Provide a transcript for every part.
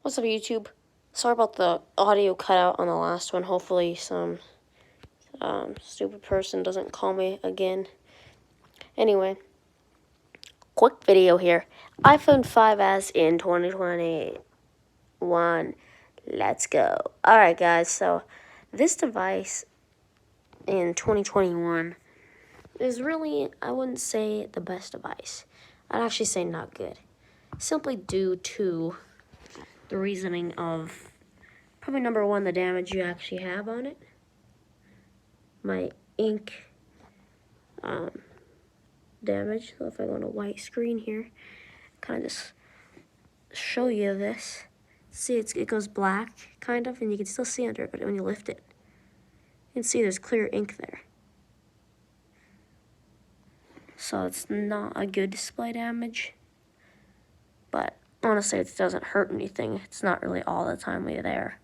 What's up, YouTube? Sorry about the audio cutout on the last one. Hopefully some stupid person doesn't call me again. Anyway, quick video here. iPhone 5S in 2021. Let's go. Alright, guys, so this device in 2021 is really, I wouldn't say the best device. I'd actually say not good. Simply due to the reasoning of probably number one, the damage you actually have on it. My ink damage. So if I go on a white screen here, kind of just show you this. See, it goes black, kind of, and you can still see under it, but when you lift it, you can see there's clear ink there. So it's not a good display damage, but honestly, it doesn't hurt anything. It's not really all the time there.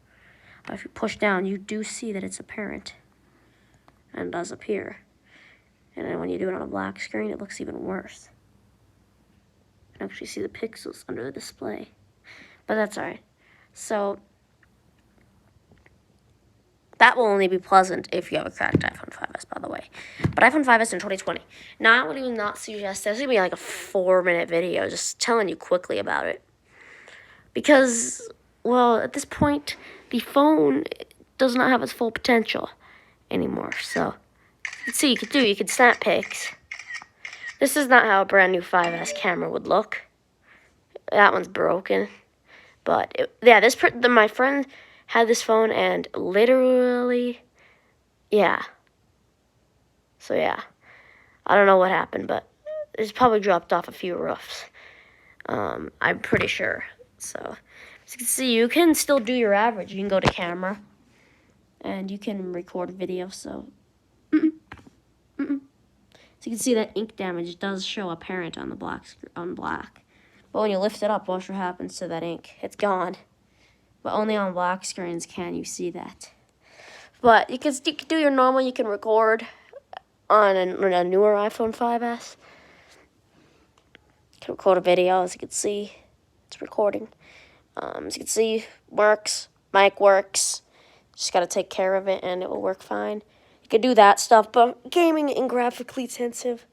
But if you push down, you do see that it's apparent and does appear. And then when you do it on a black screen, it looks even worse. You can actually see the pixels under the display. But that's alright. So, that will only be pleasant if you have a cracked iPhone 5S, by the way. But iPhone 5S in 2020. Now, I would even not suggest this. It's going to be like a 4-minute video just telling you quickly about it. Because, well, at this point, the phone does not have its full potential anymore. So, let's see, you could snap pics. This is not how a brand new 5S camera would look. That one's broken. But, my friend had this phone and literally, yeah. So, yeah. I don't know what happened, but it's probably dropped off a few roofs. I'm pretty sure. So, as you can see, you can still do your average. You can go to camera, and you can record video, so. So you can see that ink damage does show apparent on the black. But when you lift it up, watch what happens to that ink. It's gone. But only on black screens can you see that. But you can do your normal. You can record on a newer iPhone 5S. You can record a video, as you can see. It's recording. As you can see, works. Mic works. Just got to take care of it, and it will work fine. You can do that stuff, but gaming and graphically intensive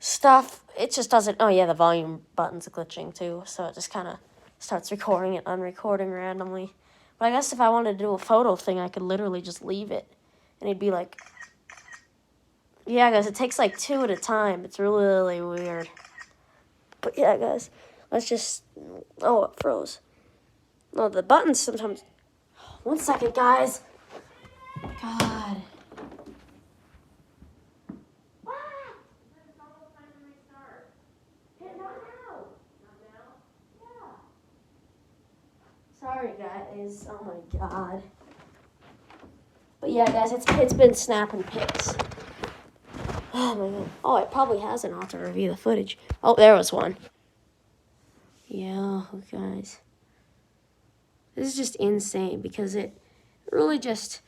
stuff, it just doesn't. Oh yeah, the volume button's glitching too, so it just kind of starts recording and unrecording randomly. But I guess if I wanted to do a photo thing, I could literally just leave it, and it'd be like, yeah, guys, it takes like 2 at a time. It's really weird. But yeah, guys, let's just. Oh, it froze. No, the buttons sometimes. 1 second, guys. God. Sorry, guys. Oh my God. But yeah, guys, it's been snapping pics. Oh my God. Oh, it probably has an auto review the footage. Oh, there was one. Yeah, guys. This is just insane because it really just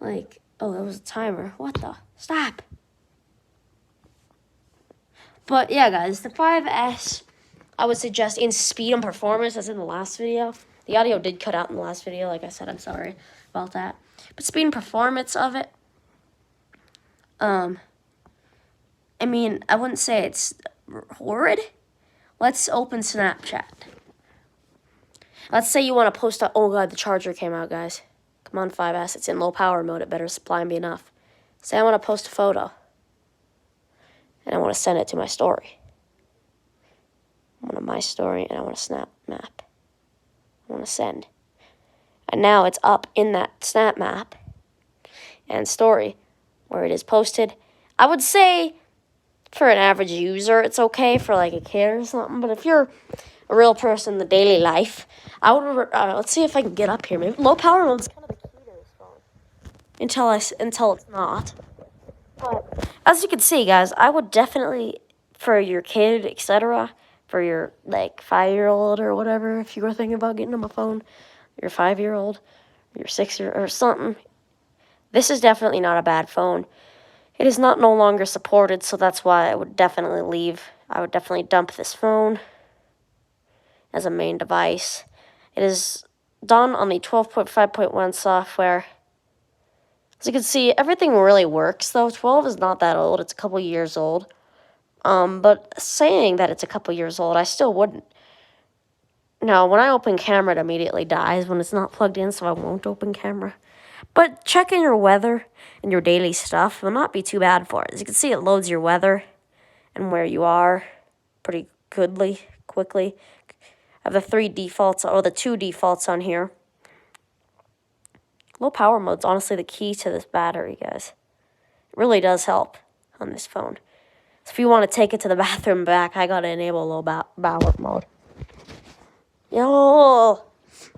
like. Oh, that was a timer. What the? Stop. But yeah, guys, the 5S, I would suggest in speed and performance, as in the last video. The audio did cut out in the last video, like I said, I'm sorry about that. But speed and performance of it, I mean, I wouldn't say it's horrid. Let's open Snapchat. Let's say you want to post oh God, the charger came out, guys. Come on, 5S, it's in low power mode, it better supply and be enough. Say I want to post a photo. And I want to send it to my story. I want my story, and I want to snap map. I want to send. And now it's up in that snap map and story where it is posted. I would say for an average user, it's okay for like a kid or something. But if you're a real person in the daily life, I would. Let's see if I can get up here. Maybe low power mode is kind of the key to this phone. Until it's not. But as you can see, guys, I would definitely, for your kid, etc., for your, like, 5-year-old or whatever, if you were thinking about getting them a phone, your 5-year-old, your 6-year-old, or something, this is definitely not a bad phone. It is not no longer supported, so that's why I would definitely leave. I would definitely dump this phone as a main device It is done on the 12.5.1 software. As you can see, everything really works, though. 12 is not that old. It's a couple years old. But saying that it's a couple years old, I still wouldn't. Now, when I open camera, it immediately dies when it's not plugged in, so I won't open camera. But checking your weather and your daily stuff will not be too bad for it. As you can see, it loads your weather and where you are pretty quickly. I have the the two defaults on here. Low power mode's honestly the key to this battery, guys. It really does help on this phone. So if you want to take it to the bathroom and back, I gotta enable low power mode. Yo!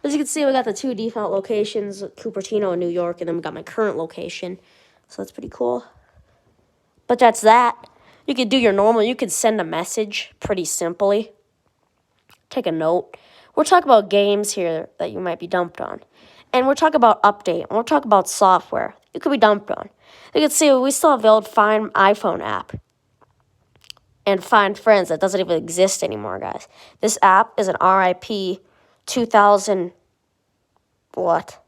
As you can see, we got the two default locations, Cupertino and New York, and then we got my current location. So that's pretty cool. But that's that. You could do your normal. You could send a message pretty simply. Take a note. We're talking about games here that you might be dumped on. And we're talking about update. And we're talking about software you could be dumped on. You can see we still have the old Find iPhone app. And Find Friends that doesn't even exist anymore, guys. This app is an RIP 2000 what?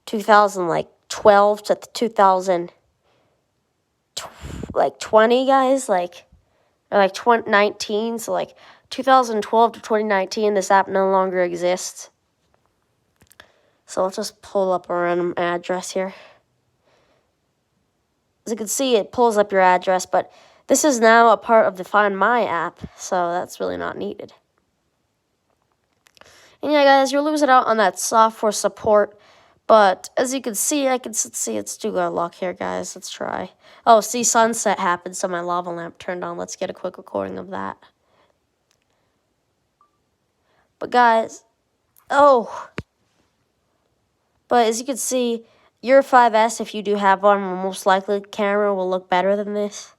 2012 to 2020, guys, or 2019, so 2012 to 2019, this app no longer exists. So let's just pull up a random address here. As you can see, it pulls up your address, but this is now a part of the Find My app, so that's really not needed. And yeah, guys, you're losing out on that software support. But as you can see, let's do our luck here, guys. Let's try. Oh, see, sunset happened, so my lava lamp turned on. Let's get a quick recording of that. But guys, but as you can see, your 5S, if you do have one, most likely the camera will look better than this.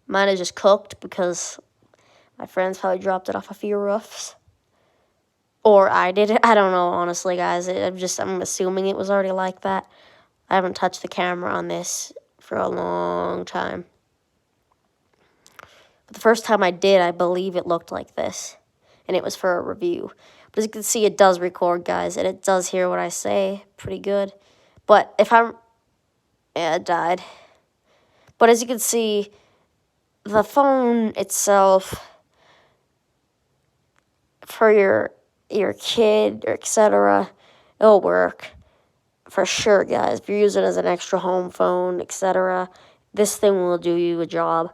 Mine is just cooked because my friends probably dropped it off a few roofs. Or I did it. I don't know, honestly, guys. I'm assuming it was already like that. I haven't touched the camera on this for a long time. But the first time I did, I believe it looked like this. And it was for a review. But as you can see, it does record, guys. And it does hear what I say pretty good. But yeah, it died. But as you can see, the phone itself, for your kid, or etc., it'll work for sure, guys. If you're using it as an extra home phone, etc., this thing will do you a job.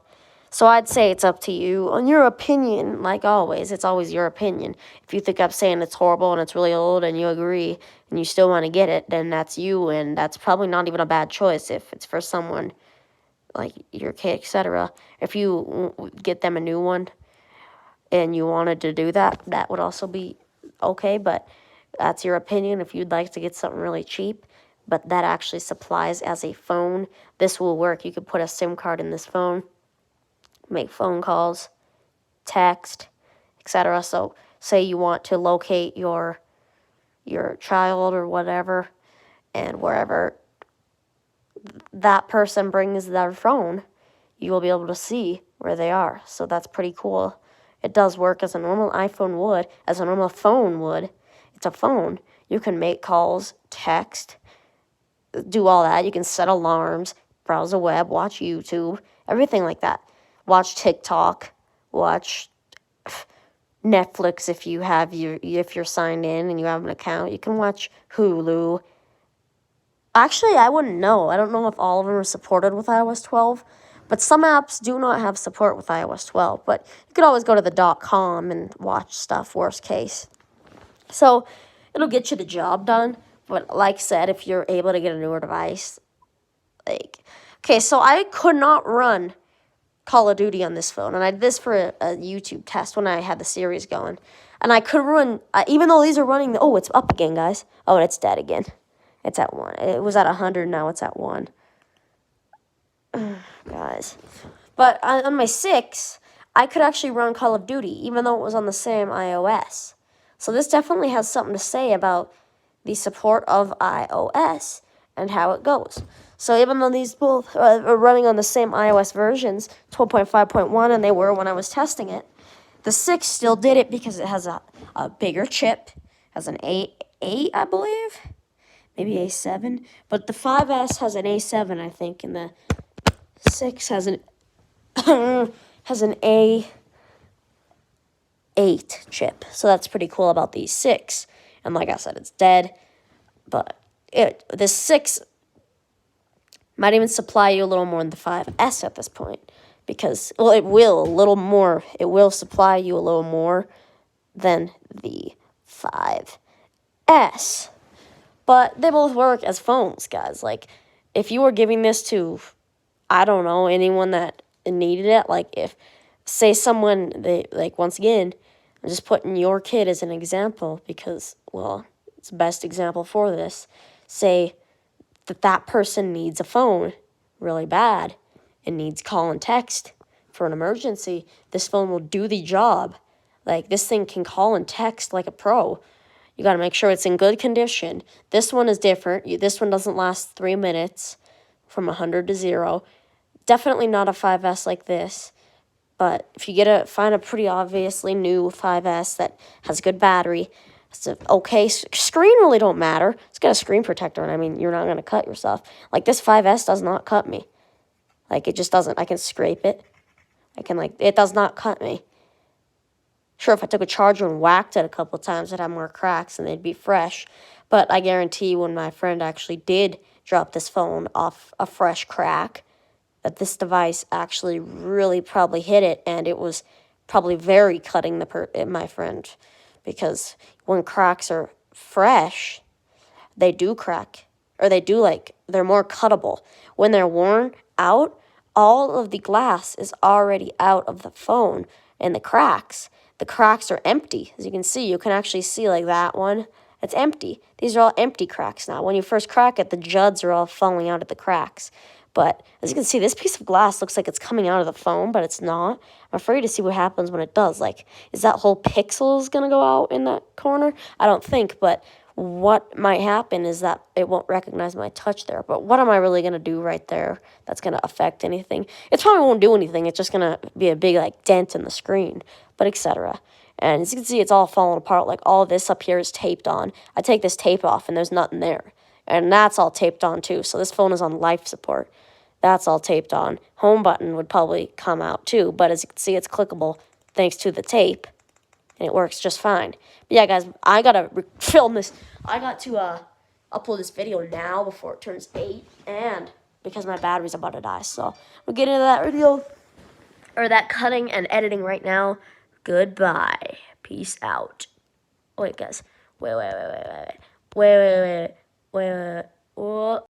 So I'd say it's up to you. On your opinion, like always, it's always your opinion. If you think I'm saying it's horrible and it's really old and you agree and you still want to get it, then that's you, and that's probably not even a bad choice if it's for someone like your kid, etc. If you get them a new one and you wanted to do that, that would also be okay, but that's your opinion. If you'd like to get something really cheap, but that actually supplies as a phone, this will work. You could put a SIM card in this phone, make phone calls, text, etc. So say you want to locate your child or whatever, and wherever that person brings their phone, you will be able to see where they are. So that's pretty cool. It does work as a normal iPhone would, as a normal phone would. It's a phone. You can make calls, text, do all that. You can set alarms, browse the web, watch YouTube, everything like that. Watch TikTok, watch Netflix if you're signed in and you have an account. You can watch Hulu. Actually, I wouldn't know. I don't know if all of them are supported with iOS 12. But some apps do not have support with iOS 12. But you could always go to the .com and watch stuff, worst case. So it'll get you the job done. But like I said, if you're able to get a newer device, okay, so I could not run Call of Duty on this phone. And I did this for a YouTube test when I had the series going. And I could run, even though these are running, oh, it's up again, guys. Oh, and it's dead again. It's at 1. It was at 100, now it's at 1. Guys. But on my 6, I could actually run Call of Duty, even though it was on the same iOS. So this definitely has something to say about the support of iOS and how it goes. So even though these both are running on the same iOS versions, 12.5.1, and they were when I was testing it, The 6 still did it because it has a bigger chip, has an A8, I believe, maybe A7. But the 5S has an A7, I think, and the 6 has an has an A8 chip. So that's pretty cool about these 6. And like I said, it's dead, but the 6 might even supply you a little more than the 5S at this point. Because, well, it will a little more. It will supply you a little more than the 5S. But they both work as phones, guys. Like, if you were giving this to, I don't know, anyone that needed it, like if, say someone, they, like, once again, I'm just putting your kid as an example because, well, it's the best example for this. Say that person needs a phone really bad and needs call and text for an emergency. This phone will do the job. Like, this thing can call and text like a pro. You got to make sure it's in good condition. This one is different. This one doesn't last 3 minutes from 100 to 0. Definitely not a 5S like this. But if you find a pretty obviously new 5S that has good battery, it's okay. Screen really don't matter. It's got a screen protector, and I mean, you're not going to cut yourself. Like, this 5S does not cut me. Like, it just doesn't. I can scrape it. It does not cut me. Sure, if I took a charger and whacked it a couple of times, it'd have more cracks and they'd be fresh. But I guarantee when my friend actually did drop this phone off a fresh crack, that this device actually really probably hit it, and it was probably very cutting my friend. Because when cracks are fresh, they do crack. Or they're more cuttable. When they're worn out, all of the glass is already out of the phone and the cracks. The cracks are empty. As you can see, you can actually see like that one. It's empty. These are all empty cracks now. When you first crack it, the juds are all falling out of the cracks. But as you can see, this piece of glass looks like it's coming out of the phone, but it's not. I'm afraid to see what happens when it does. Like, is that whole pixels going to go out in that corner? I don't think, but what might happen is that it won't recognize my touch there. But what am I really going to do right there that's going to affect anything? It probably won't do anything. It's just going to be a big, like, dent in the screen, but etc. And as you can see, it's all falling apart. Like, all this up here is taped on. I take this tape off, and there's nothing there. And that's all taped on, too. So this phone is on life support. That's all taped on. Home button would probably come out, too. But as you can see, it's clickable thanks to the tape. And it works just fine. But yeah, guys, I got to film this. I got to upload this video now before it turns 8. And because my battery's about to die. So we'll get into that video. Or that cutting and editing right now. Goodbye. Peace out. Wait, guys. Wait. Wait.